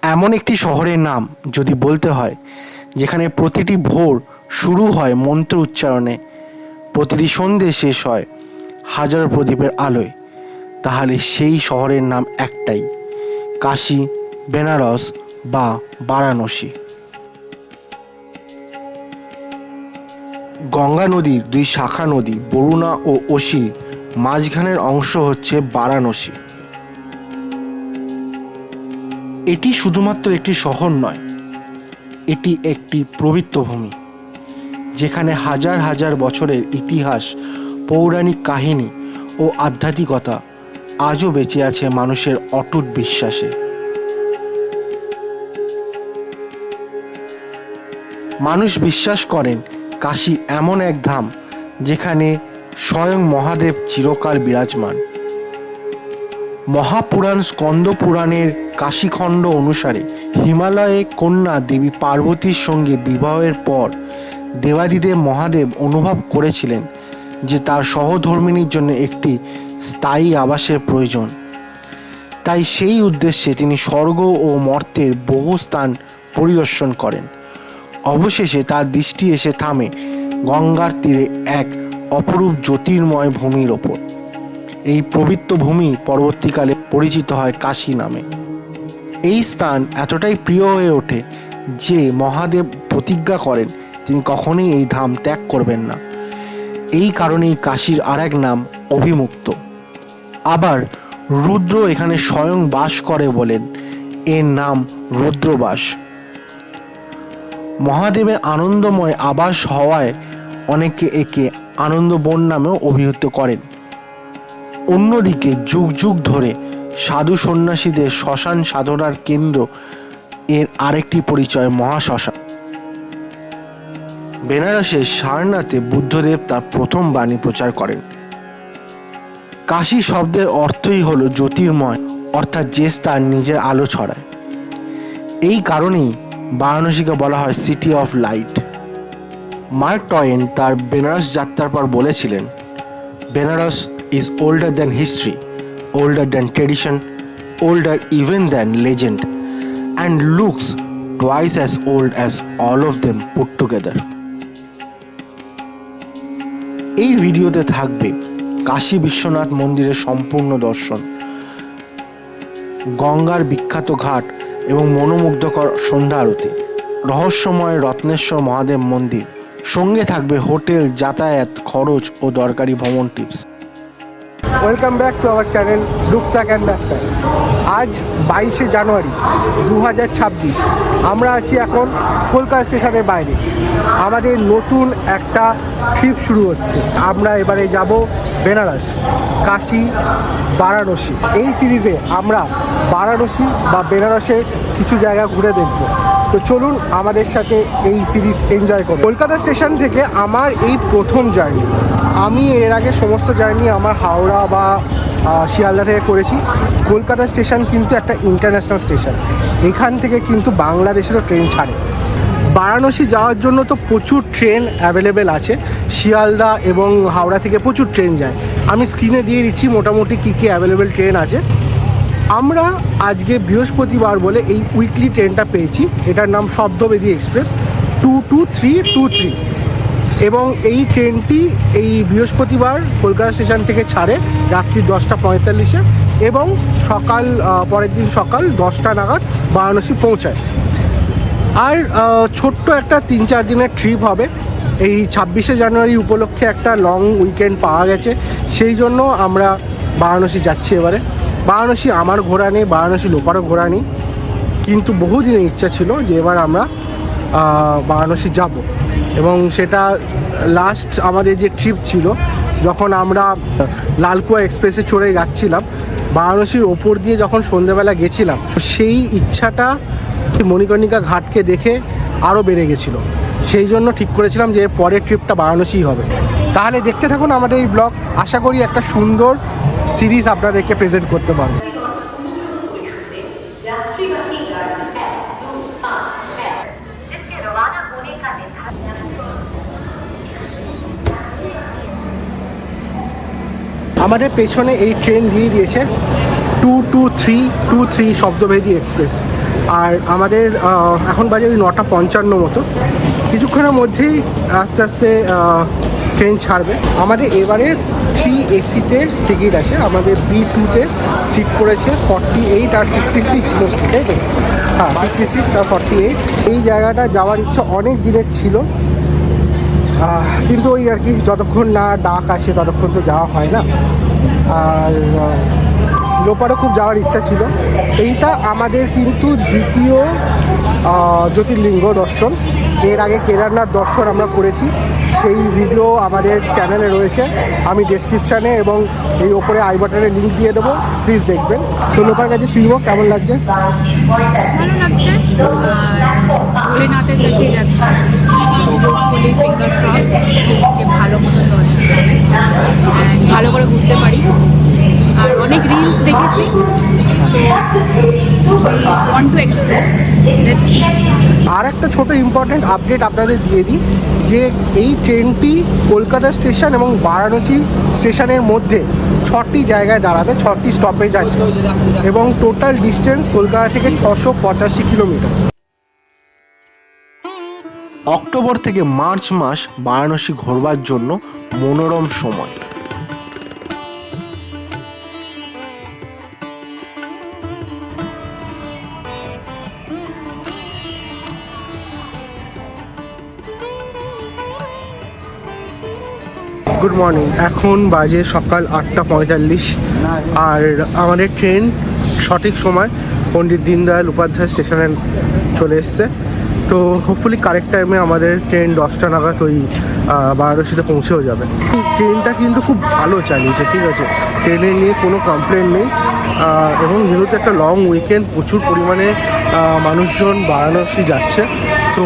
এমন একটি শহরের নাম যদি বলতে হয় যেখানে প্রতিটি ভোর শুরু হয় মন্ত্র উচ্চারণে, প্রতিটি সন্ধে শেষ হয় হাজার প্রদীপের আলোয়, তাহলে সেই শহরের নাম একটাই, কাশী, বেনারস বা বারাণসী। গঙ্গা নদীর দুই শাখা নদী বরুণা ও অসির মাঝখানের অংশ হচ্ছে বারাণসী। এটি শুধুমাত্র একটি শহর নয়, এটি একটি পবিত্র ভূমি যেখানে হাজার হাজার বছরের ইতিহাস, পৌরাণিক কাহিনী ও আধ্যাত্মিকতা আজও বেঁচে আছে মানুষের অটুট বিশ্বাসে। মানুষ বিশ্বাস করেন কাশী এমন এক ধাম যেখানে স্বয়ং মহাদেব চিরকাল বিরাজমান। মহাপুরাণ স্কন্দ পুরাণের কাশীখণ্ড অনুসারে হিমালয়ে কন্যা দেবী পার্বতীর সঙ্গে বিবাহের পর দেবাদিদেব মহাদেব অনুভব করেছিলেন যে তার সহধর্মিণীর জন্য একটি স্থায়ী আবাসের প্রয়োজন। তাই সেই উদ্দেশ্যে তিনি স্বর্গ ও মর্তের বহু স্থান পরিদর্শন করেন। অবশেষে তার দৃষ্টি এসে থামে গঙ্গার তীরে এক অপরূপ জ্যোতির্ময় ভূমির ওপর। এই পবিত্র ভূমি পরবর্তীকালে পরিচিত হয় কাশী নামে। এই স্থান এতটাই প্রিয় হয়ে ওঠে যে মহাদেব প্রতিজ্ঞা করেন তিনি কখনোই এই ধাম ত্যাগ করবেন না। এই কারণেই কাশীর আরেক নাম অভিমুক্ত। আবার রুদ্র এখানে স্বয়ং বাস করে বলেন এর নাম রুদ্রবাস। মহাদেবের আনন্দময় আবাস হওয়ায় অনেকে একে আনন্দবন নামেও অভিহিত করেন। অন্যদিকে যুগ যুগ ধরে সাধু সন্ন্যাসীদের শ্মশান সাধনার কেন্দ্র এর আরেকটি পরিচয় মহাশ্মশান। বেনারসের সারনাথে বুদ্ধদেব তার প্রথম বাণী প্রচার করেন। কাশী শব্দের অর্থই হলো জ্যোতির্ময়, অর্থাৎ যে স্থান নিজের আলো ছড়ায়। এই কারণেই বারাণসীকে বলা হয় সিটি অফ লাইট। মার্ক টয়েন তার বেনারস যাত্রার পর বলেছিলেন, Benaras is older than history, older than tradition, older even than legend, and looks twice as old as all of them put together. এই ভিডিওতে থাকবে কাশী বিশ্বনাথ মন্দিরের সম্পূর্ণ দর্শন, গঙ্গার বিখ্যাত ঘাট এবং মনোমুগ্ধকর সন্ধ্যা আরতি, রহস্যময় রত্নেশ্বর মহাদেব মন্দির, সঙ্গে থাকবে হোটেল, যাতায়াত খরচ ও দরকারি ভ্রমণ tips. Welcome back to our channel rucksack and backpack. আজ 22শে জানুয়ারি 2026। আমরা আছি এখন কলকাতা স্টেশনের বাইরে। আমাদের নতুন একটা ট্রিপ শুরু হচ্ছে। আমরা এবারে যাব বেনারস, কাশী, বারাণসী। এই সিরিজে আমরা বারাণসী বা বেনারসের কিছু জায়গা ঘুরে দেখব। তো চলুন আমাদের সাথে এই সিরিজ এনজয় করুন। কলকাতা স্টেশন থেকে আমার এই প্রথম জার্নি। আমি এর আগে সমস্ত জার্নি আমার হাওড়া বা শিয়ালদা থেকে করেছি। কলকাতা স্টেশন কিন্তু একটা ইন্টারন্যাশনাল স্টেশন। এখান থেকে কিন্তু বাংলাদেশেরও ট্রেন ছাড়ে। বারাণসী যাওয়ার জন্য তো প্রচুর ট্রেন অ্যাভেলেবেল আছে। শিয়ালদা এবং হাওড়া থেকে প্রচুর ট্রেন যায়। আমি স্ক্রিনে দিয়ে দিচ্ছি মোটামুটি কী কী অ্যাভেলেবেল ট্রেন আছে। আমরা আজকে বৃহস্পতিবার বলে এই উইকলি ট্রেনটা পেয়েছি। এটার নাম শব্দবেদী এক্সপ্রেস 22323, এবং এই ট্রেনটি এই বৃহস্পতিবার কলকাতা স্টেশন থেকে ছাড়ে রাত্রি 10:45-এ এবং পরের দিন সকাল 10টা নাগাদ বারাণসী পৌঁছায়। আর ছোট্ট একটা 3-4 দিনের ট্রিপ হবে। এই 26শে জানুয়ারি উপলক্ষে একটা লং উইকেন্ড পাওয়া গেছে, সেই জন্য আমরা বারাণসী যাচ্ছি এবারে। বারাণসী আমার ঘোরা নেই, বারাণসী লোপারও ঘোরা নেই, কিন্তু বহুদিনের ইচ্ছা ছিল যে এবার আমরা বারাণসী যাব। এবং সেটা লাস্ট আমাদের যে ট্রিপ ছিল, যখন আমরা লালকুয়া এক্সপ্রেসে চড়ে যাচ্ছিলাম বারাণসীর ওপর দিয়ে, যখন সন্ধ্যেবেলা গেছিলাম, সেই ইচ্ছাটা মণিকর্ণিকা ঘাটকে দেখে আরও বেড়ে গেছিলো। সেই জন্য ঠিক করেছিলাম যে এর পরের ট্রিপটা বারাণসীই হবে। তাহলে দেখতে থাকুন আমাদের এই ব্লগ। আশা করি একটা সুন্দর সিরিজ আপনাদেরকে প্রেজেন্ট করতে পারবো। আমাদের পেছনে এই ট্রেন দিয়ে দিয়েছে 2223 শব্দভেদী এক্সপ্রেস। আর আমাদের এখন বাজে ওই 9:55 মতো, কিছুক্ষণের মধ্যেই আস্তে আস্তে ট্রেন ছাড়বে। আমাদের এবারে 3 এসিতে টিকিট আছে, আমাদের B2-তে সিট পড়েছে 48 আর 56 মোস্টলি, তাই তো? হ্যাঁ, 56 আর 48। এই জায়গাটা যাওয়ার ইচ্ছা অনেক দিনের ছিল, কিন্তু ওই আর কি যতক্ষণ না ডাক আসে ততক্ষণ তো যাওয়া হয় না। আর লোপারও খুব যাওয়ার ইচ্ছা ছিল। এইটা আমাদের কিন্তু দ্বিতীয় জ্যোতির্লিঙ্গ দর্শন। এর আগে কেদারনাথ দর্শন আমরা করেছি, সেই ভিডিও আমাদের চ্যানেলে রয়েছে, আমি ডেসক্রিপশানে এবং এই ওপরে আই বাটনে লিঙ্ক দিয়ে দেবো, প্লিজ দেখবেন। তো লোপার কাছে ফিরবো, কেমন লাগছে? ভালো লাগছে, ভোলেনাথের কাছেই যাচ্ছে, সো হোপফুলি ফিঙ্গার ক্রসড যে ভালো মতো দর্শন হবে, ভালো করে ঘুরতে পারি। আর অনেক রিলস দেখেছি, so we want to explore, let's see. আর একটা ছোট ইম্পর্ট্যান্ট আপডেট আপনাদের দিয়ে দিই, যে এই ট্রেনটি কলকাতা স্টেশন এবং বারাণসী স্টেশনের মধ্যে 6টি জায়গায় দাঁড়াবে, 6টি স্টপেজ আছে এবং টোটাল ডিস্টেন্স কলকাতা থেকে 685 কিলোমিটার। অক্টোবর থেকে মার্চ মাস বারাণসী ঘোরবার জন্য মনোরম সময়। গুড মর্নিং, এখন বাজে সকাল 8:45 আর আমাদের ট্রেন সঠিক সময় পণ্ডিত দীনদয়াল উপাধ্যায় স্টেশনে চলে এসছে। তো হোপফুলি কারেক্ট টাইমে আমাদের ট্রেন 10টা নাগাদ ওই বারাণসীতে পৌঁছেও যাবে। ট্রেনটা কিন্তু খুব ভালো চালিয়েছে, ঠিক আছে, ট্রেনে নিয়ে কোনো কমপ্লেন নেই। এবং যেহেতু একটা লং উইকেন্ড, প্রচুর পরিমাণে মানুষজন বারাণসী যাচ্ছে, তো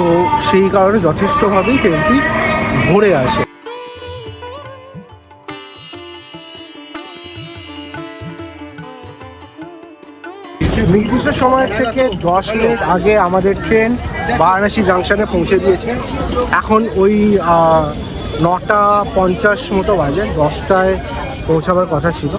সেই কারণে যথেষ্টভাবেই ট্রেনটি ভরে আসে। নির্দিষ্ট সময় থেকে 10 মিনিট আগে আমাদের ট্রেন বারাণসী জাংশনে পৌঁছে দিয়েছে। এখন ওই 9:50 মতো বাজে, 10টায় পৌঁছাবার কথা ছিল।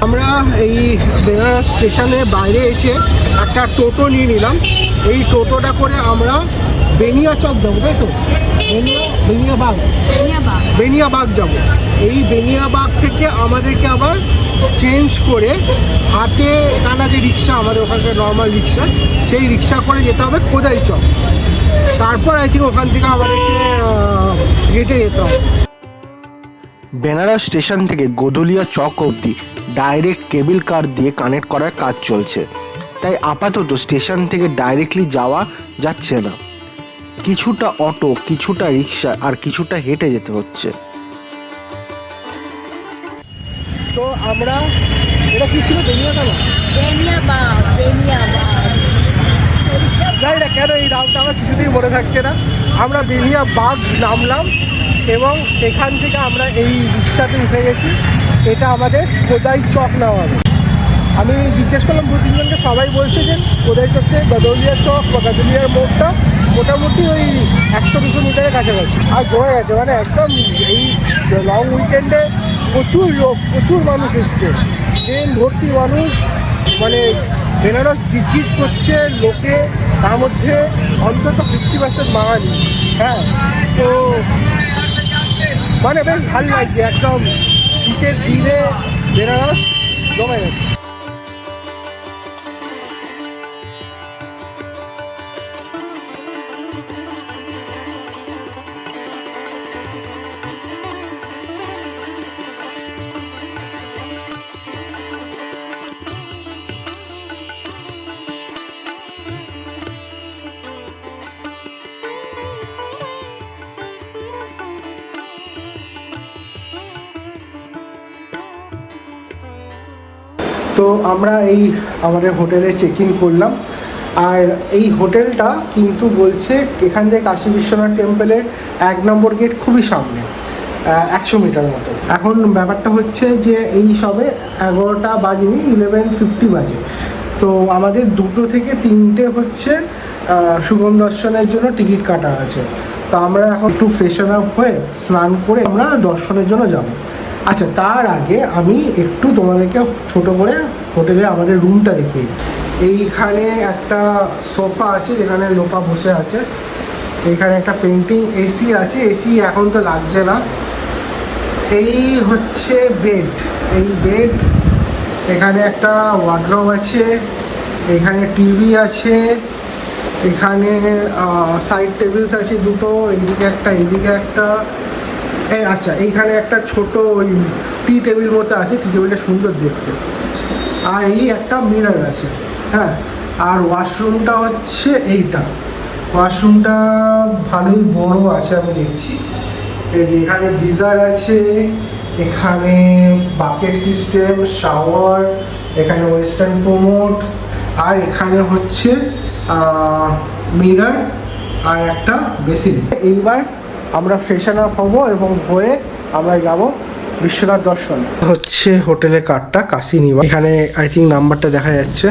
আমরা এই বেনারস স্টেশনে বাইরে এসে একটা টোটো নিয়ে নিলাম। এই টোটোটা করে আমরা বেনিয়াচক যাবো, তাই তো? বেনিয়াবাগ যাবো। এই বেনিয়াবাগ থেকে আমাদেরকে আবার চেঞ্জ করে হাতে টানা যে রিক্সা, আমাদের ওখানকার নর্মাল রিক্সা, সেই রিক্সা করে যেতে হবে কোদাই চক। তারপর আই থিঙ্ক ওখান থেকে আমাদেরকে হেঁটে যেতে হবে। বেনারস স্টেশন থেকে গোদলিয়া চক অবধি ডাইরেক্ট কেবল কার দিয়ে কানেক্ট করার কাজ চলছে, তাই আপাতত স্টেশন থেকে ডাইরেক্টলি যাওয়া যাচ্ছে না। কিছুটা অটো, কিছুটা রিক্সা আর কিছুটা হেঁটে যেতে হচ্ছে। তো আমরা, এটা কি ছিল? বেনিয়াবাগ। জানি না কেন এই নামটা আমার কিছুতেই মনে থাকছে না। আমরা বেনিয়াবাগ নামলাম এবং এখান থেকে আমরা এই রিক্সাতে উঠে গেছি। এটা আমাদের কোদাই চক নেওয়া হবে। আমি জিজ্ঞেস করলাম 2-3 জনকে, সবাই বলছে যে কোদাই চক থেকে গদলিয়া চক বা গদলিয়ার মোড়টা মোটামুটি ওই 100-200 মিটারের কাছাকাছি। আর জমে গেছে, মানে একদম এই লং উইকেন্ডে প্রচুর লোক, প্রচুর মানুষ এসছে, ট্রেন ভর্তি মানুষ, মানে বেনারস গিজগিজ করছে লোকে, তার মধ্যে অন্তত 50% বাঙালি। হ্যাঁ, তো মানে বেশ ভালো লাগছে, একদম শীতের দিনে বেনারস জমে গেছে। তো আমরা এই আমাদের হোটেলে চেক ইন করলাম। আর এই হোটেলটা কিন্তু বলছে এখান থেকে কাশী বিশ্বনাথ টেম্পলের 1 নম্বর গেট খুবই সামনে, 100 মিটার মতো। এখন ব্যাপারটা হচ্ছে যে এই সবে 11টা বাজেনি, 11:50 বাজে। তো আমাদের 2টো থেকে 3টে হচ্ছে শুভম দর্শনের জন্য টিকিট কাটা আছে। তো আমরা এখন একটু ফ্রেশন আপ হয়ে স্নান করে আমরা দর্শনের জন্য যাব। আচ্ছা, তার আগে আমি একটু তোমাদেরকে ছোট করে হোটেলে আমাদের রুমটা দেখিয়ে দিই। এইখানে একটা সোফা আছে যেখানে লোপা বসে আছে, এইখানে একটা পেন্টিং, এসি আছে, এসি এখন তো লাগছে না। এই হচ্ছে বেড, এই বেড, এখানে একটা ওয়ার্ডরোব আছে, এখানে টিভি আছে, এখানে সাইড টেবিলস আছে দুটো, এইদিকে একটা এইদিকে একটা। আচ্ছা, এইখানে একটা ছোট ওই টি টেবিল মতো আছে, টি টেবিলটা সুন্দর দেখতে। আর এই একটা মিরর আছে, হ্যাঁ। আর ওয়াশরুমটা হচ্ছে এইটা, ওয়াশরুমটা ভালোই বড় আছে আমি দেখছি। এই যে এখানে গিজার আছে, এখানে বাকেট সিস্টেম, শাওয়ার, এখানে ওয়েস্টার্ন কোমোড, আর এখানে হচ্ছে মিরর আর একটা বেসিন। এইবার আমরা ফ্রেশন আপ হবো এবং হয়ে আমরা যাব বিশ্বনাথ দর্শন। হচ্ছে হোটেলের কার্ডটা, কাশী নিবাস, এখানে আই থিঙ্ক নাম্বারটা দেখা যাচ্ছে।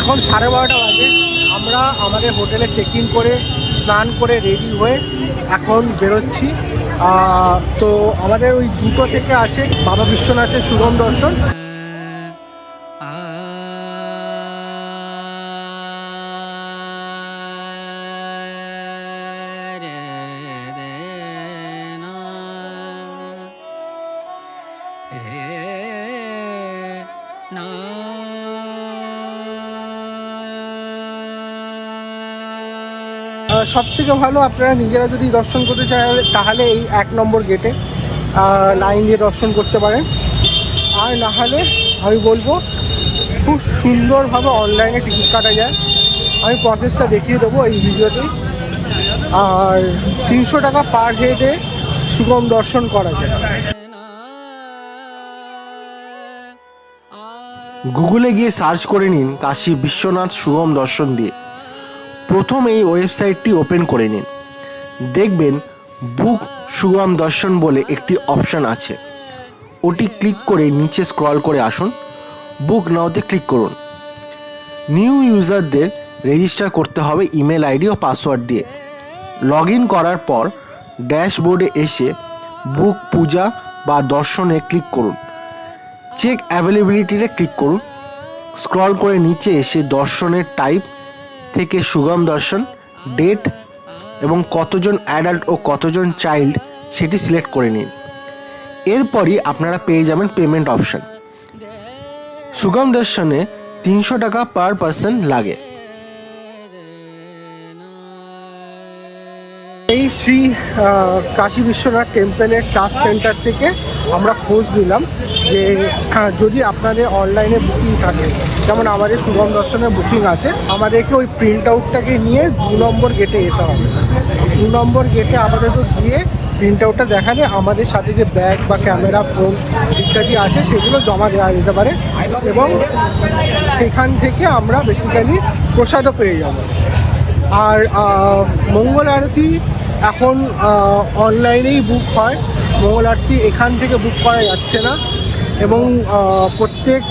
এখন 12:30 বাজে। আমরা আমাদের হোটেলে চেক ইন করে স্নান করে রেডি হয়ে এখন বেরোচ্ছি। তো আমাদের ওই 2টো থেকে আছে বাবা বিশ্বনাথের শুভম দর্শন। সব থেকে ভালো আপনারা নিজেরা যদি দর্শন করতে চান তাহলে এই 1 নম্বর গেটে লাইন দিয়ে দর্শন করতে পারেন। আর না হলে আমি বলবো খুব সুন্দরভাবে অনলাইনে টিকিট কাটা যায়। আমি প্রসেসটা দেখিয়ে দেবো এই ভিডিওতেই। আর 300 টাকা পার হেডে শুভম দর্শন করা যায়। গুগলে গিয়ে সার্চ করে নিন কাশী বিশ্বনাথ শুভম দর্শন দিয়ে। প্রথম এই ওয়েবসাইটটি ওপেন করে নিন, দেখবেন বুক শুভম দর্শন বলে একটি অপশান আছে। ওটি ক্লিক করে নিচে স্ক্রল করে আসুন, বুক নাওতে ক্লিক করুন। নিউ ইউজারদের রেজিস্টার করতে হবে ইমেল আইডি ও পাসওয়ার্ড দিয়ে। লগ ইন করার পর ড্যাশবোর্ডে এসে বুক পূজা বা দর্শনে ক্লিক করুন, চেক অ্যাভেলেবিলিটিতে ক্লিক করুন। স্ক্রল করে নিচে এসে দর্শনের টাইপ থেকে শুভম দর্শন, ডেট এবং কতজন অ্যাডাল্ট ও কতজন চাইল্ড সেটি সিলেক্ট করে নিন। এরপরই আপনারা পেয়ে যাবেন পেমেন্ট অপশান। শুভম দর্শনে 300 টাকা পার পারসন লাগে। এই শ্রী কাশী বিশ্বনাথ টেম্পলের ট্রাস্ট সেন্টার থেকে আমরা খোঁজ নিলাম যে যদি আপনাদের অনলাইনে বুকিং থাকে, যেমন আমাদের শুভম দর্শনের বুকিং আছে, আমাদেরকে ওই প্রিন্ট আউটটাকে নিয়ে 2 নম্বর গেটে যেতে হবে। 2 নম্বর গেটে আমাদের তো গিয়ে প্রিন্ট আউটটা দেখালে আমাদের সাথে যে ব্যাগ বা ক্যামেরা, ফোন ইত্যাদি আছে সেগুলো জমা দেওয়া যেতে পারে এবং সেখান থেকে আমরা বেসিক্যালি প্রসাদও পেয়ে যাব। আর মঙ্গল আরতি এখন অনলাইনেই বুক হয়, মঙ্গল আরতি এখান থেকে বুক করা যাচ্ছে না এবং প্রত্যেক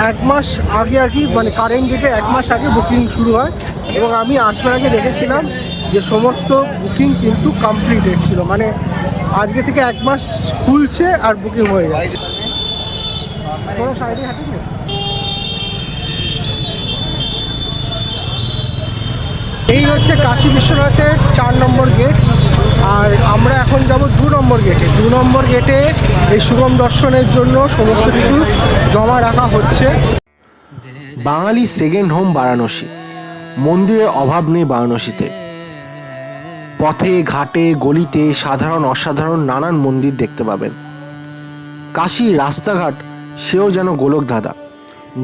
1 মাস আগে আর কি, মানে কারেন্ট ডেটে 1 মাস আগে বুকিং শুরু হয়। এবং আমি আসবার আগে দেখেছিলাম যে সমস্ত বুকিং কিন্তু কমপ্লিটেড ছিল, মানে আজকে থেকে 1 মাস খুলছে আর বুকিং হয়ে যাচ্ছে। তোরা সাইডে হাঁটি না। এই হচ্ছে কাশী বিশ্বনাথের 4 নম্বর গেট। আর আমরা এখন যাব 2 নম্বর গেটে। 2 নম্বর গেটে এই শুভম দর্শনের জন্য সমস্ত কিছু জমা রাখা হচ্ছে। বাঙালি সেকেন্ড হোম বারাণসী। মন্দিরের অভাব নেই বারাণসীতে। পথে ঘাটে গলিতে সাধারণ অসাধারণ নানান মন্দির দেখতে পাবেন। কাশীর রাস্তাঘাট সেও যেন গোলক ধাঁধা,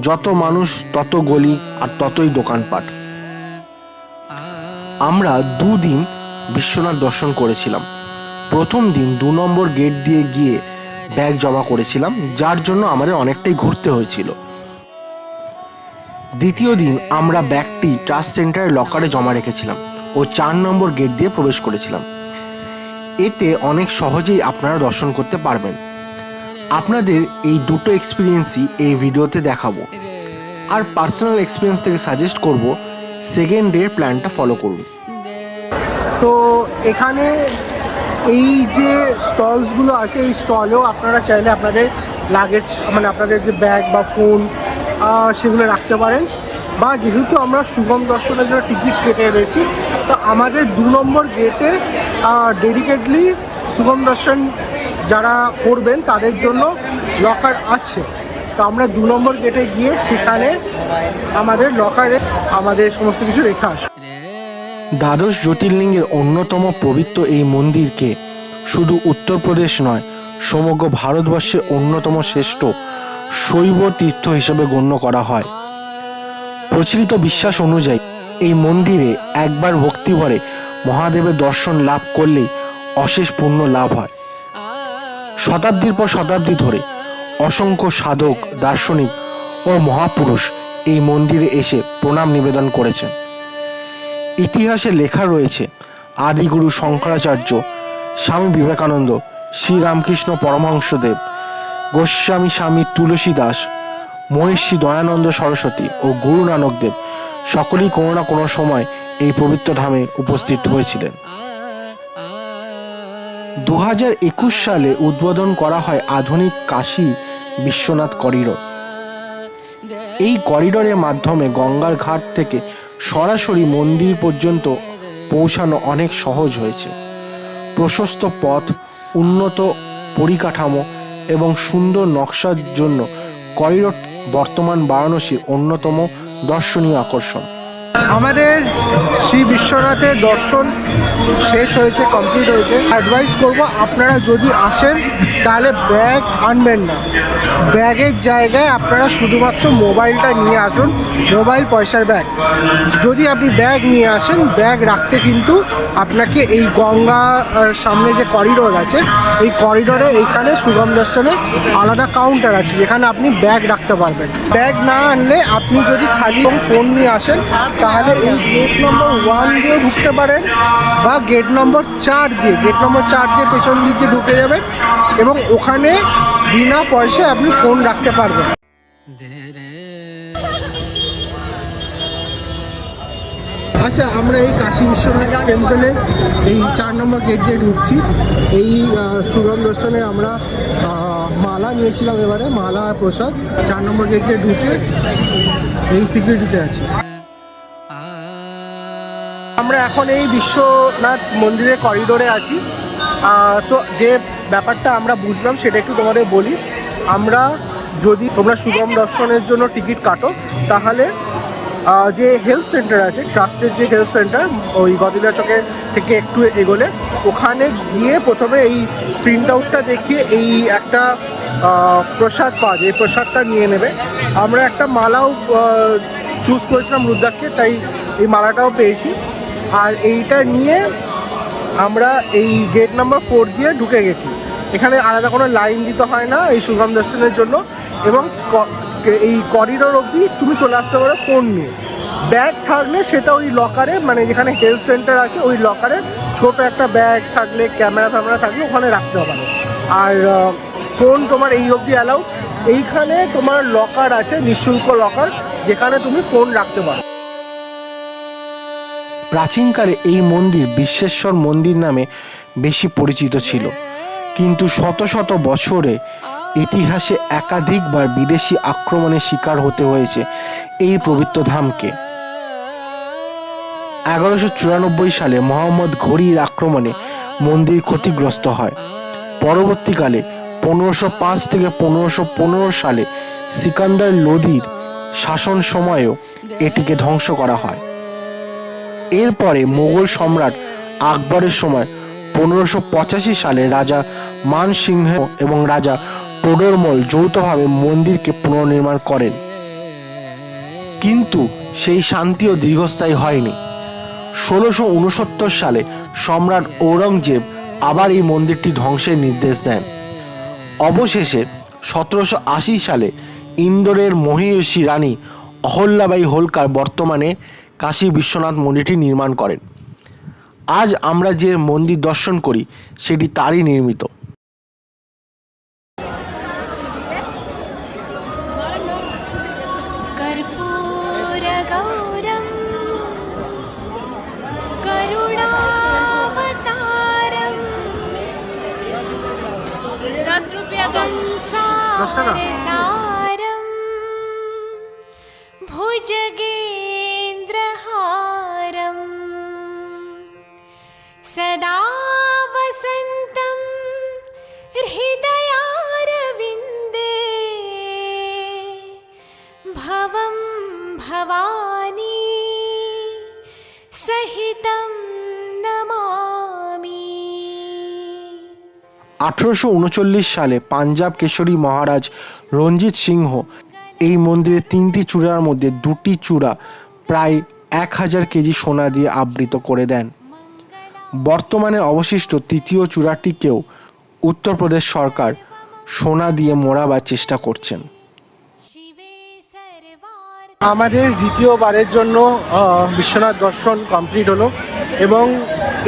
যত মানুষ তত গলি আর ততই দোকানপাট। আমরা 2 দিন বিশ্বনাথ দর্শন করেছিলাম। প্রথম দিন 2 নম্বর গেট দিয়ে গিয়ে ব্যাগ জমা করেছিলাম, যার জন্য আমাদের অনেকটাই ঘুরতে হয়েছিল। দ্বিতীয় দিন আমরা ব্যাগটি ট্রাস্ট সেন্টারের লকারে জমা রেখেছিলাম ও 4 নম্বর গেট দিয়ে প্রবেশ করেছিলাম। এতে অনেক সহজেই আপনারা দর্শন করতে পারবেন। আপনাদের এই দুটো এক্সপিরিয়েন্সই এই ভিডিওতে দেখাবো, আর পার্সোনাল এক্সপিরিয়েন্স থেকে সাজেস্ট করব সেকেন্ড ডের প্ল্যানটা ফলো করুন। তো এখানে এই যে স্টলসগুলো আছে, এই স্টলেও আপনারা চাইলে আপনাদের লাগেজ মানে আপনাদের যে ব্যাগ বা ফোন সেগুলো রাখতে পারেন। বা যেহেতু আমরা শুভম দর্শনের জন্য টিকিট কেটে এনেছি, তো আমাদের 2 নম্বর গেটে ডেডিকেটলি শুভম দর্শন যারা করবেন তাদের জন্য লকার আছে। তো আমরা 2 নম্বর গেটে গিয়ে সেখানে আমাদের লকারে আমাদের সমস্ত কিছু রেখে আসবো। দ্বাদশ জ্যোতির্লিঙ্গের অন্যতম পবিত্র এই মন্দিরকে শুধু উত্তরপ্রদেশ নয়, সমগ্র ভারতবর্ষের অন্যতম শ্রেষ্ঠ শৈব তীর্থ হিসেবে গণ্য করা হয়। প্রচলিত বিশ্বাস অনুযায়ী এই মন্দিরে একবার ভক্তি ভরে মহাদেবের দর্শন লাভ করলেই অশেষ পুণ্য লাভ হয়। শতাব্দীর পর শতাব্দী ধরে অসংখ্য সাধক, দার্শনিক ও মহাপুরুষ এই মন্দিরে এসে প্রণাম নিবেদন করেছেন। ইতিহাসে লেখা রয়েছে আদিগুরু শঙ্করাচার্য, স্বামী বিবেকানন্দ, শ্রীরামকৃষ্ণ পরমহংসদেব, গোস্বামী স্বামী তুলসী দাস, মনীষী দয়ানন্দ সরস্বতী ও গুরু নানক দেব সকলেই কোনো না কোনো সময় এই পবিত্র ধামে উপস্থিত হয়েছিলেন। 2021 সালে উদ্বোধন করা হয় আধুনিক কাশী বিশ্বনাথ করিডোর। এই করিডোরের মাধ্যমে গঙ্গার ঘাট থেকে সরাসরি মন্দির পর্যন্ত পৌঁছানো অনেক সহজ হয়েছে। প্রশস্ত পথ, উন্নত পরিকাঠামো এবং সুন্দর নকশার জন্য করিডোর বর্তমান বারাণসীর অন্যতম দর্শনীয় আকর্ষণ। আমাদের শ্রী বিশ্বনাথের দর্শন শেষ হয়েছে, কমপ্লিট হয়েছে। অ্যাডভাইস করব আপনারা যদি আসেন তাহলে ব্যাগ আনবেন না। ব্যাগের জায়গায় আপনারা শুধুমাত্র মোবাইলটা নিয়ে আসুন, মোবাইল পয়সার ব্যাগ। যদি আপনি ব্যাগ নিয়ে আসেন, ব্যাগ রাখতে কিন্তু আপনাকে এই গঙ্গা সামনে যে করিডোর আছে, এই করিডোরে এইখানে শুভম দর্শনে আলাদা কাউন্টার আছে যেখানে আপনি ব্যাগ রাখতে পারবেন। ব্যাগ না আনলে আপনি যদি খালি ফোন নিয়ে আসেন তাহলে এই গেট নম্বর 1 দিয়ে ঢুকতে পারেন বা গেট নম্বর 4 দিয়ে পেছন দিক দিয়ে ঢুকে যাবেন এবং ওখানে বিনা পয়সায় আপনি ফোন রাখতে পারবেন। আচ্ছা, আমরা এই কাশী বিশ্বনাথ টেম্পলে এই 4 নম্বর গেট দিয়ে ঢুকছি। এই শুভম দর্শনে আমরা মালা নিয়েছিলাম, এবারে মালা আর প্রসাদ 4 নম্বর গেট দিয়ে ঢুকে এই সিকিউরিটিতে আছি। আমরা এখন এই বিশ্বনাথ মন্দিরের করিডোরে আছি। তো যে ব্যাপারটা আমরা বুঝলাম সেটা একটু তোমাদের বলি। আমরা যদি তোমরা শুভম দর্শনের জন্য টিকিট কাটো তাহলে যে হেলথ সেন্টার আছে, ট্রাস্টের যে হেলথ সেন্টার, ওই গদিলা চকের থেকে একটু এগোলে ওখানে গিয়ে প্রথমে এই প্রিন্ট আউটটা দেখিয়ে এই একটা প্রসাদ পাওয়া যায়, এই প্রসাদটা নিয়ে নেবে। আমরা একটা মালাও চুজ করেছিলাম রুদ্রাক্ষে, তাই এই মালাটাও পেয়েছি। আর এইটা নিয়ে আমরা এই গেট নাম্বার 4 দিয়ে ঢুকে গেছি। এখানে আলাদা কোনো লাইন দিতে হয় না এই শুভম দর্শনের জন্য, এবং এই করিডোর অবধি তুমি চলে আসতে পারো ফোন নিয়ে। ব্যাগ থাকলে সেটা ওই লকারে, মানে যেখানে হেলথ সেন্টার আছে ওই লকারে ছোট একটা ব্যাগ থাকলে, ক্যামেরা থাকলে ওখানে রাখতে পারো। আর ফোন তোমার এই অবধি অ্যালাউ। এইখানে তোমার লকার আছে, নিঃশুল্ক লকার, যেখানে তুমি ফোন রাখতে পারো। প্রাচীনকালে এই মন্দির বিশ্বেশ্বর মন্দির নামে বেশি পরিচিত ছিল, কিন্তু শত শত বছরে ইতিহাসে একাধিকবার বিদেশি আক্রমণের শিকার হতে হয়েছে এই পবিত্র ধামকে। 1194 সালে মোহাম্মদ ঘুরির আক্রমণে মন্দির ক্ষতিগ্রস্ত হয়। পরবর্তীকালে 1505 থেকে 1515 সালে সিকান্দার লোদির শাসন সময়েও এটিকে ধ্বংস করা হয়। এরপরে মোগল সম্রাট আকবরের সময় 1585 সালে রাজা মান সিংহ এবং রাজা টোডরমল যৌথভাবে মন্দিরকে পুনর্নির্মাণ করেন, কিন্তু সেই শান্তিও দীর্ঘস্থায়ী হয়নি। 1669 সালে সম্রাট ঔরঙ্গজেব আবার এই মন্দিরটি ধ্বংসের নির্দেশ দেন। অবশেষে 1780 সালে ইন্দোরের মহিষী রানী অহল্যাবাই হোলকার বর্তমানে কাশী বিশ্বনাথ মন্দিরটি নির্মাণ করেন। আজ আমরা যে মন্দির দর্শন করি সেটি তারই নির্মিত। कर्पूरगौरं करुणावतारं संसारसारं भुजगेन्द्रहारं सदा वसन्तं हृदयारविन्दे भवं भवानी सहितं नमामि। 1839 সালে পাঞ্জাব কেশরী মহারাজ রঞ্জিত সিংহ এই মন্দিরের 3টি চূড়ার মধ্যে 2টি চূড়া প্রায় 1000 কেজি সোনা দিয়ে আবৃত করে দেন। বর্তমানে অবশিষ্ট 3য় চূড়াটিকেও উত্তরপ্রদেশ সরকার সোনা দিয়ে মোড়াবার চেষ্টা করছেন। আমাদের দ্বিতীয়বারের জন্য বিশ্বনাথ দর্শন কমপ্লিট হলো এবং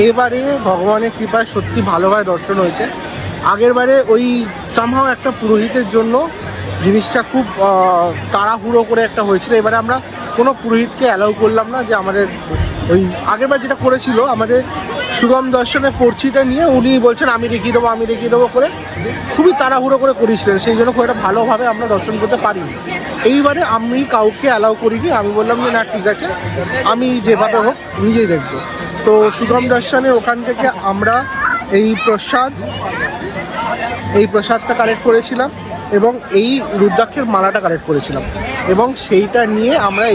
এবারে ভগবানের কৃপায় সত্যি ভালোভাবে দর্শন হয়েছে। আগেরবারে ওই সামহাও একটা পুরোহিতের জন্য জিনিসটা খুব তাড়াহুড়ো করে একটা হয়েছিল। এবারে আমরা কোনো পুরোহিতকে অ্যালাউ করলাম না, যে আমাদের ওই আগেরবার যেটা করেছিল আমাদের সুগম দর্শনের পরিচিটা নিয়ে উনি বলছেন আমি রেখে দেবো করে খুবই তাড়াহুড়ো করে করেছিলেন, সেই জন্য খুব একটা ভালোভাবে আমরা দর্শন করতে পারিনি। এইবারে আমি কাউকে অ্যালাউ করিনি, আমি বললাম যে না ঠিক আছে আমি যেভাবে হোক নিজেই দেখবো। তো সুগম দর্শনের ওখান থেকে আমরা এই প্রসাদটা কালেক্ট করেছিলাম এবং এই রুদ্রাক্ষের মালাটা কালেক্ট করেছিলাম এবং সেইটা নিয়ে আমরা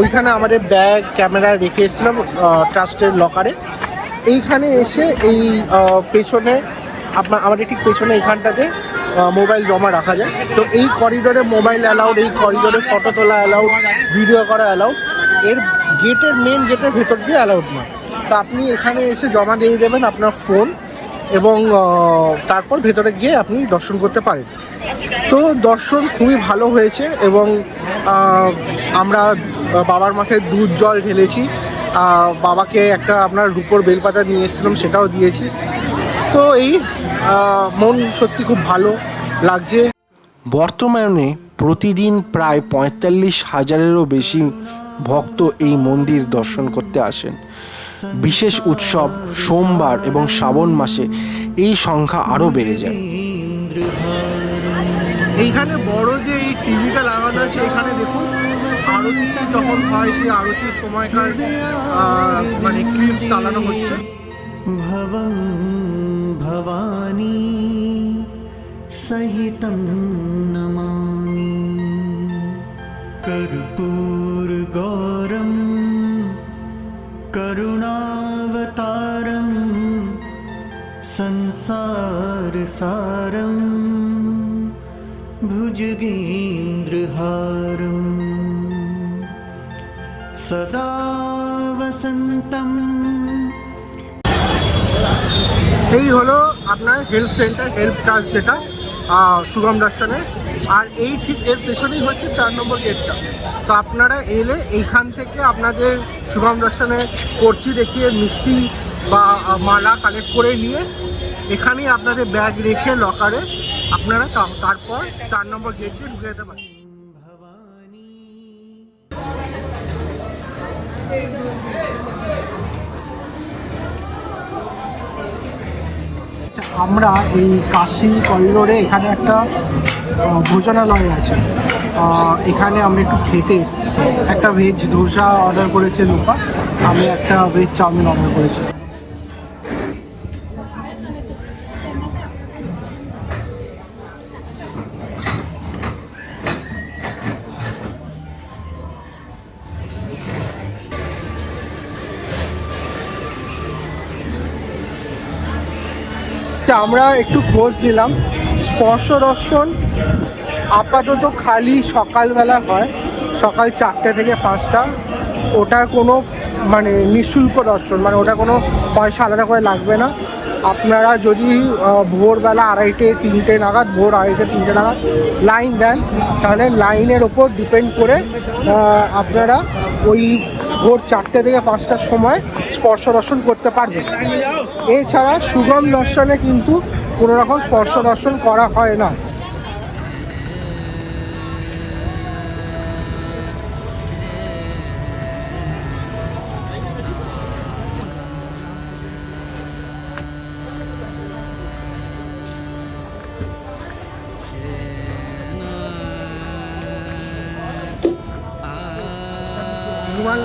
ওইখানে আমাদের ব্যাগ ক্যামেরা রেখে এসেছিলাম ট্রাস্টের লকারে। এইখানে এসে এই পেছনে আমাদের ঠিক পেছনে এইখানটাতে মোবাইল জমা রাখা যায়। তো এই করিডোরে মোবাইল অ্যালাউড, এই করিডোরে ফটো তোলা অ্যালাউড, ভিডিও করা অ্যালাউড, এর মেন গেটের ভেতর দিয়ে অ্যালাউড নয়। তো আপনি এখানে এসে জমা দিয়ে দেবেন আপনার ফোন এবং তারপর ভেতরে গিয়ে আপনি দর্শন করতে পারেন। তো দর্শন খুবই ভালো হয়েছে এবং আমরা বাবার মাথায় দুধ জল ঢেলেছি, বাবাকে একটা আপনার রূপোর বেলপাতা নিয়ে এসেছিলাম সেটাও দিয়েছি। তো এই মন সত্যি খুব ভালো লাগছে। বর্তমানে প্রতিদিন প্রায় 45,000-এরও বেশি ভক্ত এই মন্দির দর্শন করতে আসেন। বিশেষ উৎসব সোমবার এবং শ্রাবণ মাসে এই সংখ্যা আরও বেড়ে যায়। এইখানে বড় যে এই টিভিটা লাগানো আছে এখানে দেখুন আরতি যখন হয় সেই আরতির সময়কার মানে ক্লিপ চালানো হচ্ছে। भवं भवानी सहितं नमामि कर्पूरगौरं करुणावतारं संसारसारं भुजगेन्द्रहारं सदा वसन्तं। এই হলো আপনার হেলথ সেন্টার, হেলথ ট্রাস্ট যেটা সুগম দর্শনে, আর এই ঠিক এর পেছনেই হচ্ছে 4 নম্বর গেটটা। তো আপনারা এলে এইখান থেকে আপনাদের সুগম দর্শনে পড়ছি দেখিয়ে মিষ্টি বা মালা কালেক্ট করে নিয়ে এখানেই আপনাদের ব্যাগ রেখে লকারে আপনারা তারপর 4 নম্বর গেট দিয়ে ঢুকে যেতে পারেন। আমরা এই কাশী করিডোরে এখানে একটা ভোজনালয় আছে, এখানে আমরা একটু খেতে এসেছি। একটা ভেজ ধোসা অর্ডার করেছে রূপা, আমি একটা ভেজ চাউমিন অর্ডার করেছি। আমরা একটু খোঁজ নিলাম, স্পর্শ দর্শন আপাতত খালি সকালবেলা হয়, সকাল 4টে থেকে 5টা। ওটার কোনো মানে নিঃশুল্ক দর্শন, মানে ওটা কোনো পয়সা আলাদা করে লাগবে না। আপনারা যদি ভোরবেলা 2:30-3টে নাগাদ, ভোর 2:30-3টে নাগাদ লাইন দেন, তাহলে লাইনের ওপর ডিপেন্ড করে আপনারা ওই ভোর 4টে থেকে 5টার সময় স্পর্শ দর্শন করতে পারবেন। এছাড়া সুগম দর্শনে কিন্তু কোনো রকম স্পর্শ দর্শন করা হয় না।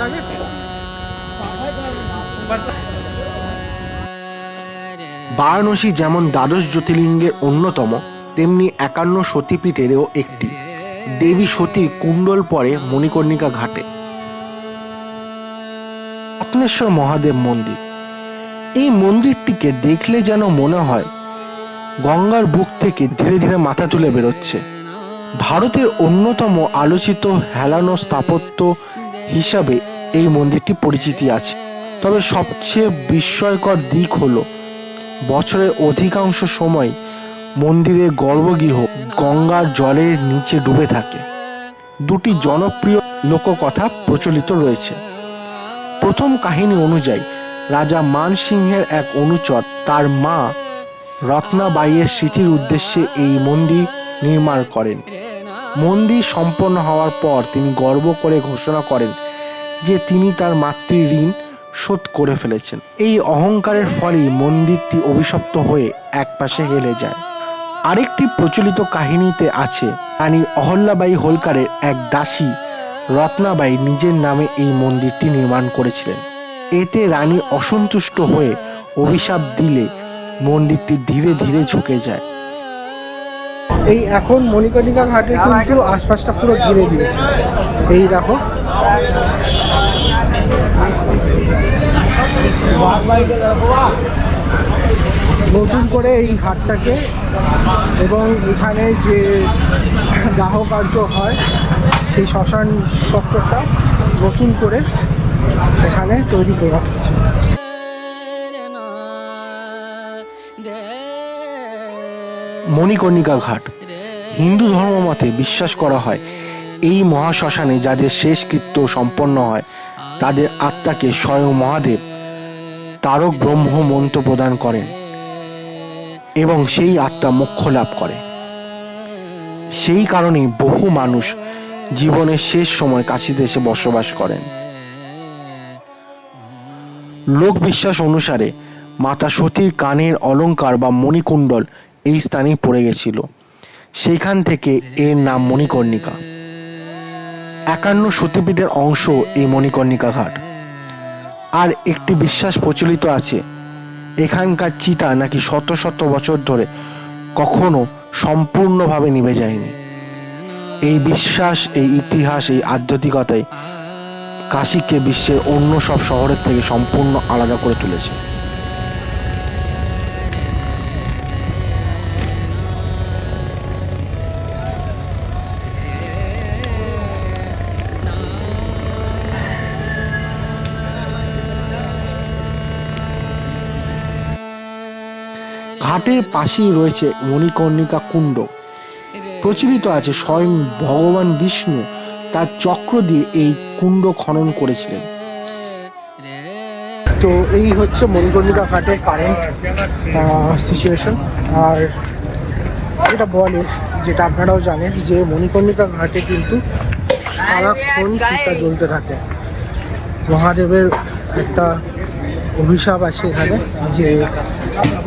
লাগে বারাণসী যেমন দ্বাদশ জ্যোতির্লিঙ্গের অন্যতম, তেমনি 51 সতীপীঠেরও একটি। দেবী সতীর কুণ্ডল পড়ে মণিকর্ণিকা ঘাটে। রত্নেশ্বর মহাদেব মন্দির, এই মন্দিরটিকে দেখলে যেন মনে হয় গঙ্গার বুক থেকে ধীরে ধীরে মাথা তুলে বেরোচ্ছে। ভারতের অন্যতম আলোচিত হেলানো স্থাপত্য হিসাবে এই মন্দিরটি পরিচিতি আছে। তবে সবচেয়ে বিস্ময়কর দিক হলো বছরের অধিকাংশ সময় মন্দিরের গর্ভগৃহ গঙ্গার জলের নিচে ডুবে থাকে। দুটি জনপ্রিয় লোককথা প্রচলিত রয়েছে। প্রথম কাহিনী অনুযায়ী রাজা মানসিংহের এক অনুচর তার মা রত্নাবাইয়ের স্মৃতির উদ্দেশ্যে এই মন্দির নির্মাণ করেন। মন্দির সম্পন্ন হওয়ার পর তিনি গর্ব করে ঘোষণা করেন যে তিনি তার মাতৃ ঋণ শোধ করে ফেলেছেন। এই অহংকারের ফলেই মন্দিরটি অভিশপ্ত হয়ে একপাশে হেলে যায়। আরেকটি প্রচলিত কাহিনীতে আছে রানী অহল্যাবাই হোলকারের এক দাসী রত্নাবাই নিজের নামে এই মন্দিরটি নির্মাণ করেছিলেন। এতে রানী অসন্তুষ্ট হয়ে অভিশাপ দিলে মন্দিরটি ধীরে ধীরে ঝুঁকে যায়। এই এখন মণিকর্ণিকা ঘাটের কিন্তু আশপাশটা পুরো ঘিরে দিয়েছে। এই দেখো, নতুন করে এই ঘাটটাকে এবং এখানে যে দাহ কার্য হয় সেই শ্মশান চত্বরটা নতুন করে এখানে তৈরি করা হচ্ছে। মণিকর্ণিকা ঘাট হিন্দু ধর্ম মতে বিশ্বাস করা হয় এই মহাশ্মশানে যাদের শেষকৃত্য সম্পন্ন হয় তাদের আত্মাকে স্বয়ং মহাদেব তারক ব্রহ্ম মন্ত্র প্রদান করেন এবং সেই আত্মা মোক্ষ লাভ করে। সেই কারণেই বহু মানুষ জীবনের শেষ সময় কাশীতে এসে বসবাস করেন। লোক বিশ্বাস অনুসারে মাতা সতীর কানের অলংকার বা মণিকুণ্ডল এই স্থানেই পড়ে গেছিল, সেইখান থেকে এর নাম মণিকর্ণিকা। 51 সতীপীঠের অংশ এই মণিকর্ণিকা ঘাট। আর একটি বিশ্বাস প্রচলিত আছে, এখানকার চিতা নাকি শত শত বছর ধরে কখনো সম্পূর্ণভাবে নিভে যায়নি। এই বিশ্বাস, এই ইতিহাস, এই আধ্যাত্মিকতায় কাশীকে বিশ্বের অন্য সব শহরের থেকে সম্পূর্ণ আলাদা করে তুলেছে। ঘাটের পাশেই রয়েছে মণিকর্ণিকা কুণ্ড। প্রচলিত আছে স্বয়ং ভগবান বিষ্ণু তার চক্র দিয়ে এই কুণ্ড খনন করেছিলেন। তো এই হচ্ছে মণিকর্ণিকা ঘাটের কারেন্ট সিচুয়েশন। আর এটা বলে, যেটা আপনারাও জানেন, যে মণিকর্ণিকা ঘাটে কিন্তু সারাক্ষণ চিতা জ্বলতে থাকে। মহাদেবের একটা অভিশাপ আছে এখানে যে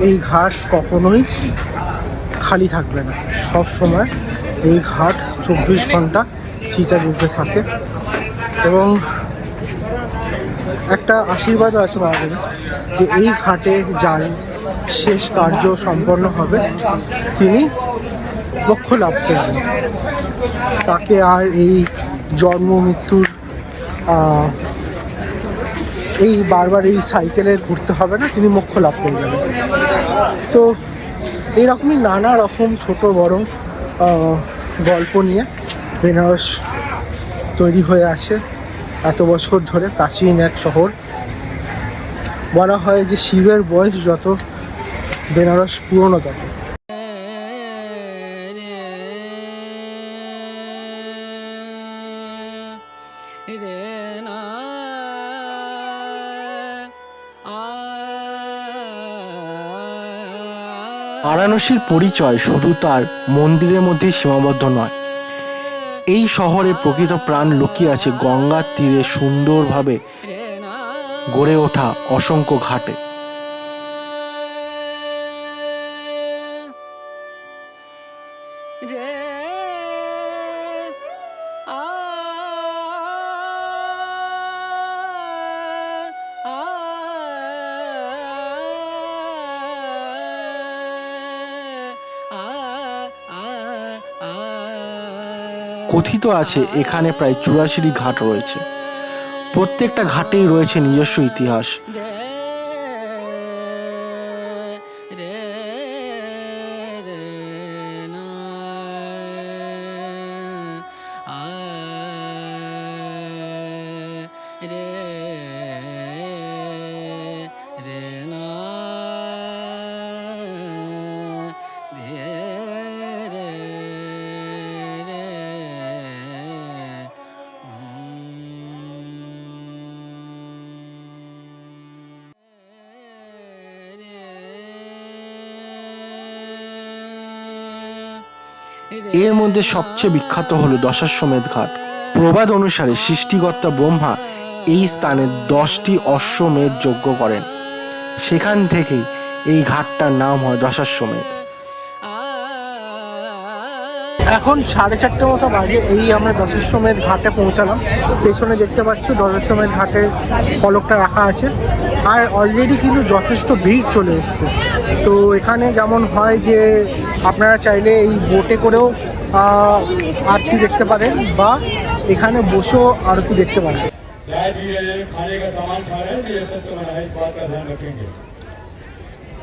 এই ঘাট কখনোই খালি থাকবে না, সব সময় এই ঘাট 24 ঘন্টা চিতা জ্বলতে থাকে। এবং একটা আশীর্বাদও আছে মহাদেবের যে এই ঘাটে যার শেষ কার্য সম্পন্ন হবে তিনি মোক্ষ লাভ করবেন, তাকে আর এই জন্ম মৃত্যুর এই বারবার এই সাইকেলে ঘুরতে হবে না, তিনি মোক্ষ লাভ করে যাবেন। তো এইরকমই নানা রকম ছোট বড় গল্প নিয়ে বেনারস তৈরি হয়ে আছে। এত বছর ধরে প্রাচীন এক শহর। বলা হয় যে শিবের বয়স যত, বেনারস পুরনো তত। বারাণসীর পরিচয় শুধু তার মন্দিরের মধ্যেই সীমাবদ্ধ নয়। এই শহরে প্রকৃত প্রাণ লুকিয়ে আছে গঙ্গার তীরে সুন্দরভাবে গড়ে ওঠা অসংখ্য ঘাটে। কথিত আছে এখানে প্রায় 84টি ঘাট রয়েছে। প্রত্যেকটা ঘাটেই রয়েছে নিজস্ব ইতিহাস। এর মধ্যে সবচেয়ে বিখ্যাত হলো দশাশ্বমেধ ঘাট। প্রবাদ অনুসারে সৃষ্টিকর্তা ব্রহ্মা এই স্থানে 10টি অশ্বমেধ যজ্ঞ করেন। সেখান থেকেই এই ঘাটটার নাম হয় দশাশ্বমেধ। এখন 4:30 মতো বাজে। এই আমরা দশাশ্বমেধ ঘাটে পৌঁছালাম। পেছনে দেখতে পাচ্ছ দশাশ্বমেধ ঘাটের ফলকটা রাখা আছে। আর অলরেডি কিন্তু যথেষ্ট ভিড় চলে এসছে। তো এখানে যেমন হয় যে আপনারা চাইলে এই বোটে করেও আরতি দেখতে পারেন বা এখানে বসেও আরতি দেখতে পারেন। चाय पी रहे हैं, खाने का सामान खा रहे हैं, तो ये सत्य मना है, इस बात का ध्यान रखेंगे।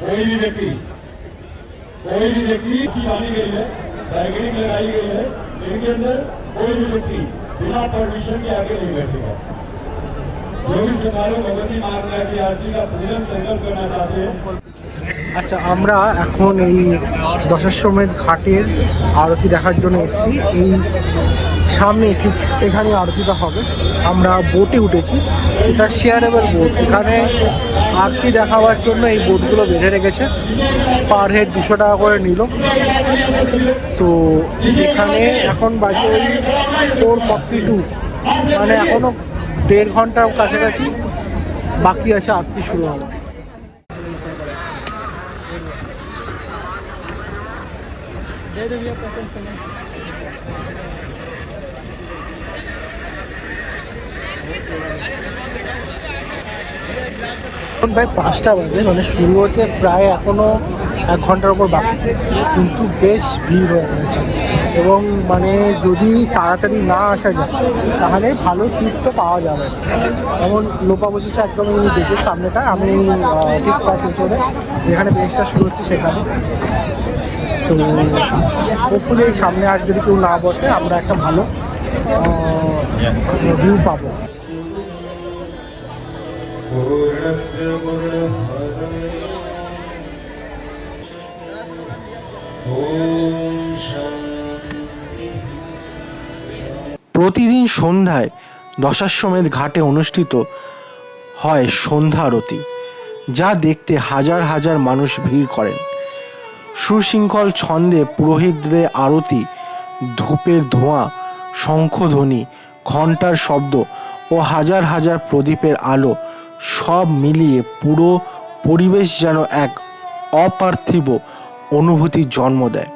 कोई भी व्यक्ति ऐसी मानी गई है, बैरिकेडिंग लगाई गई है, इनके अंदर कोई भी व्यक्ति बिना परमिशन के आगे नहीं बैठेगा। जो भी श्रद्धालु भगवती माता की आरती का पूजन संकल्प करना चाहते हैं। আচ্ছা, আমরা এখন এই দশাশ্বমেধ ঘাটের আরতি দেখার জন্য এসেছি। এই সামনে ঠিক এখানে আরতিটা হবে। আমরা বোটে উঠেছি, এটা শেয়ারেবল বোট। এখানে আরতি দেখাবার জন্য এই বোটগুলো বেঁধে রেখেছে। পার হেড 200 টাকা করে নিল। তো এখানে এখন বাজে ওই 4:42, মানে এখনও 1.5 ঘন্টার কাছাকাছি বাকি আছে আরতি শুরু হওয়া। এখন প্রায় 5টা বাজে, মানে শুরু হতে প্রায় এখনো 1 ঘন্টার উপর বাকি, কিন্তু বেশ ভিড় হয়ে গেছে। এবং মানে যদি তাড়াতাড়ি না আসা যায় তাহলে ভালো সিট তো পাওয়া যাবে। যেমন লোপা বসেছে একদম এই গেটের সামনেটা, আমি ঠিক তার পেছনে যেখানে বেশটা শুরু হচ্ছে সেখানে। তো হোপফুলি এই সামনে আর যদি কেউ না বসে আমরা একটা ভালো ভিউ পাবো। প্রতিদিন সন্ধ্যায় দশাশ্বমেধ ঘাটে অনুষ্ঠিত হয় সন্ধ্যা আরতি, যা দেখতে হাজার হাজার মানুষ ভিড় করেন। সুশৃঙ্খল ছন্দে পুরোহিতদের আরতি, ধূপের ধোঁয়া, শঙ্খধ্বনি, ঘণ্টার শব্দ ও হাজার হাজার প্রদীপের আলো সব মিলিয়ে পুরো পরিবেশ যেন এক অপার্থিব অনুভূতির জন্ম দেয়।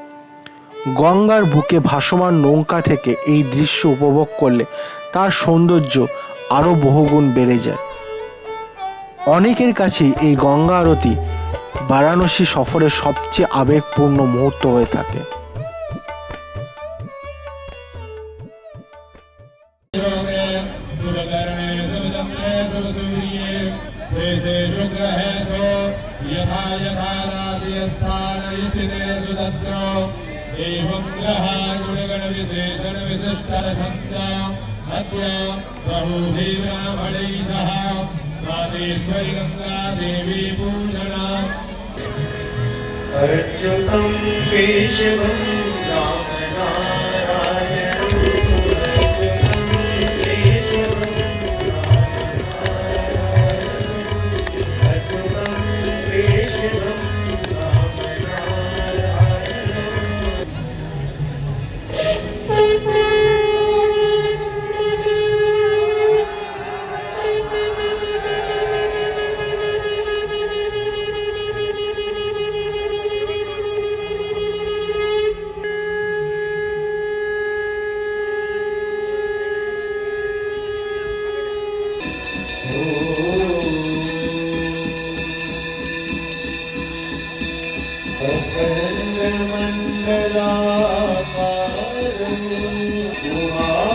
গঙ্গার বুকে ভাসমান নৌকা থেকে এই দৃশ্য উপভোগ করলে তার সৌন্দর্য আরও বহুগুণ বেড়ে যায়। অনেকের কাছেই এই গঙ্গা আরতি বারাণসী সফরের সবচেয়ে আবেগপূর্ণ মুহূর্ত হয়ে থাকে। हत्या बहुभिर्ब्राह्मणैः सह रामेश्वरी गंगा देवी पूजना अच्युतं केशवं राम नारायणं अच्युतं केशवं राम नारायणं अच्युतं केशवं राम नारायणं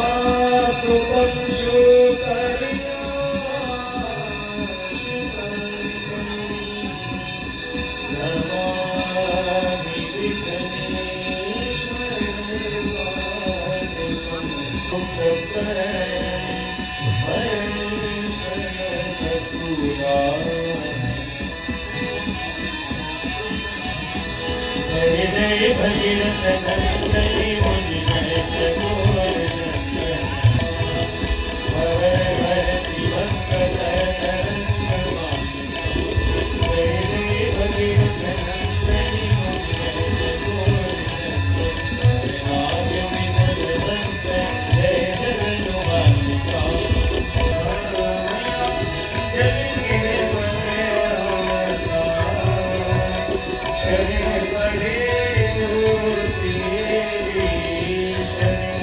उमासुतं नमामि जय जय भगीरथ नंदनी मुनि जय जगोवर्धन भर भरति भक्त जय जय भगीरथ नंदनी मुनि जय जगोवर्धन आर्य विमल दंत जय जगन्माता जय शरण पड़े शरण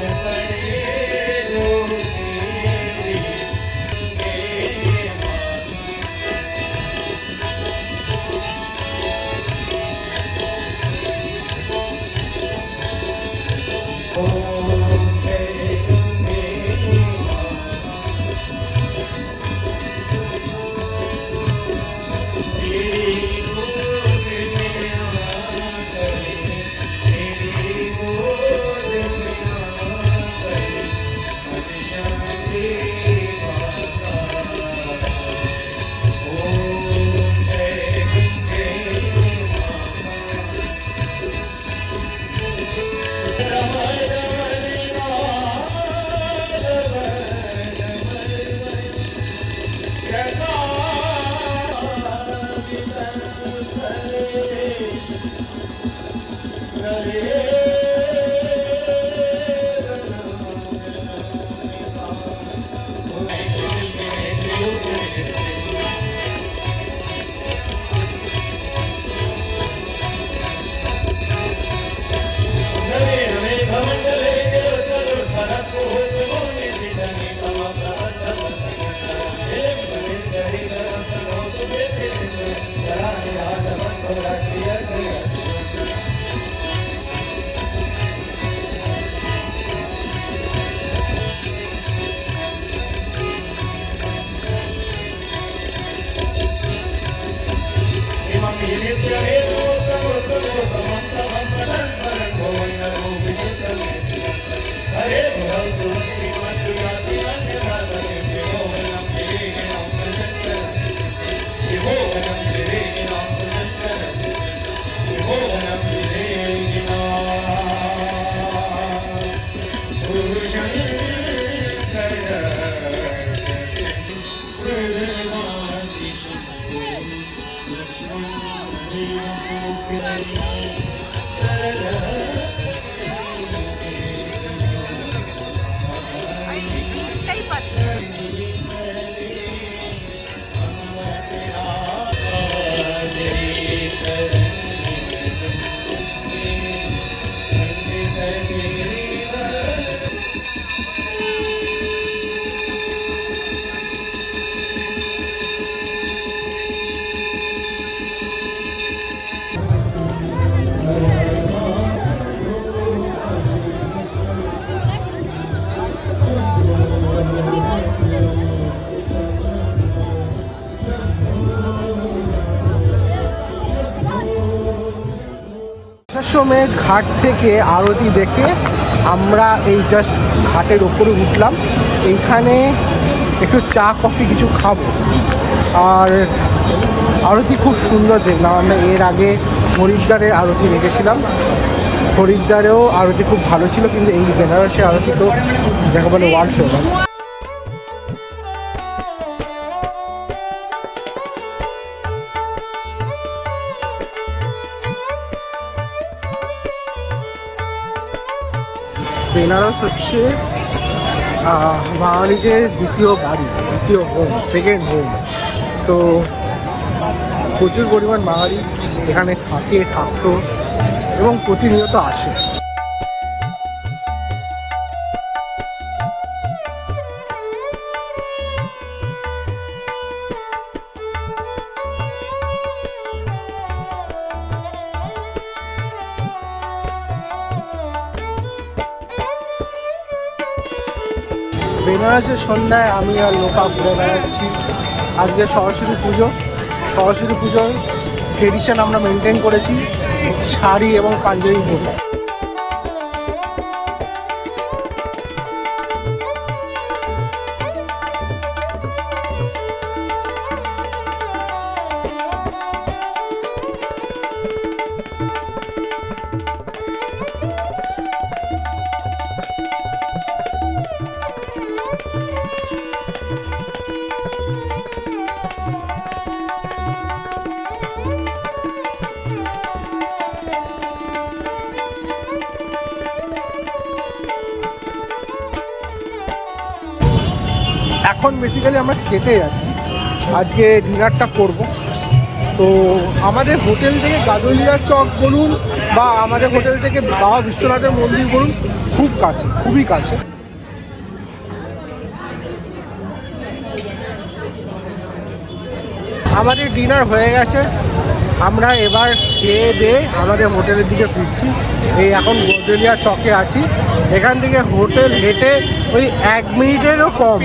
সময় ঘাট থেকে আরতি দেখে আমরা এই জাস্ট ঘাটের ওপরে উঠলাম এইখানে একটু চা কফি কিছু খাবো। আর আরতি খুব সুন্দর দেখলাম, আমরা এর আগে হরিদ্বারে আরতি রেখেছিলাম, হরিদ্বারেও আরতি খুব ভালো ছিল, কিন্তু এই বেনারসে আরতি তো যাকে বলে ওয়ার্ল্ড ফেমাস। বেনারস হচ্ছে বাঙালিদের দ্বিতীয় বাড়ি, দ্বিতীয় হোম, সেকেন্ড হোম। তো প্রচুর পরিমাণ বাঙালি এখানে থাকতো এবং প্রতিনিয়ত আসে। বেনারসের সন্ধ্যায় আমি আর লোকা ঘুরে বেড়াচ্ছি। আজকে সরস্বতী পুজো, সরস্বতী পুজোর ট্রেডিশন আমরা মেনটেন করেছি, শাড়ি এবং পাঞ্জাবি পরে। এখন বেসিক্যালি আমরা খেতে যাচ্ছি, আজকে ডিনারটা করব। তো আমাদের হোটেল থেকে গাদলিয়া চক বলুন বা আমাদের হোটেল থেকে বাবা বিশ্বনাথের মন্দির বলুন, খুব কাছে, খুবই কাছে। আমাদের ডিনার হয়ে গেছে, আমরা এবার খেয়ে দিয়ে আমাদের হোটেলের দিকে ফিরছি। এই এখন গাদলিয়া চকে আছি, এখান থেকে হোটেল হেঁটে ওই 1 মিনিটেরও কম।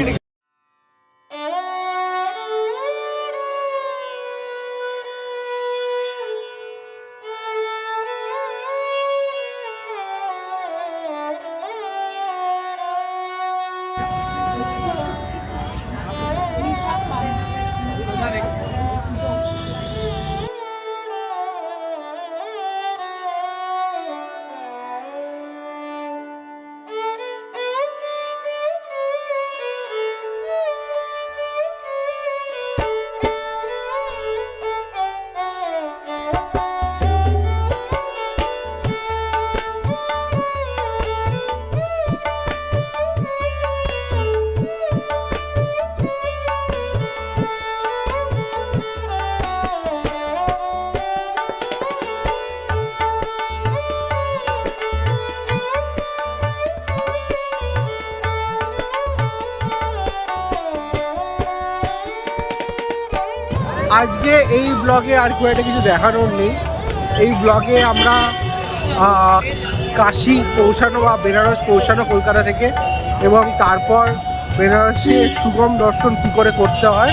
আজকে এই ব্লগে আর খুব একটা কিছু দেখানোর নেই। এই ব্লগে আমরা কাশী পৌঁছানো বা বেনারস পৌঁছানো কলকাতা থেকে, এবং তারপর বেনারসে সুগম দর্শন কী করে করতে হয়,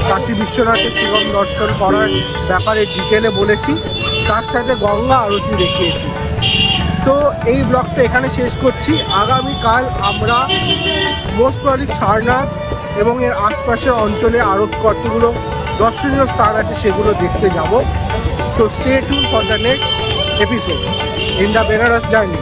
কাশী বিশ্বনাথের সুগম দর্শন করার ব্যাপারে ডিটেলে বলেছি, তার সাথে গঙ্গা আরতি দেখিয়েছি। তো এই ব্লগটা এখানে শেষ করছি। আগামীকাল আমরা মোস্ট প্রবাবলি সারনাথ এবং এর আশপাশের অঞ্চলে আরও কতগুলো দর্শনীয় স্থান আছে সেগুলো দেখতে যাব। তো stay tune for the next episode in the Benares journey.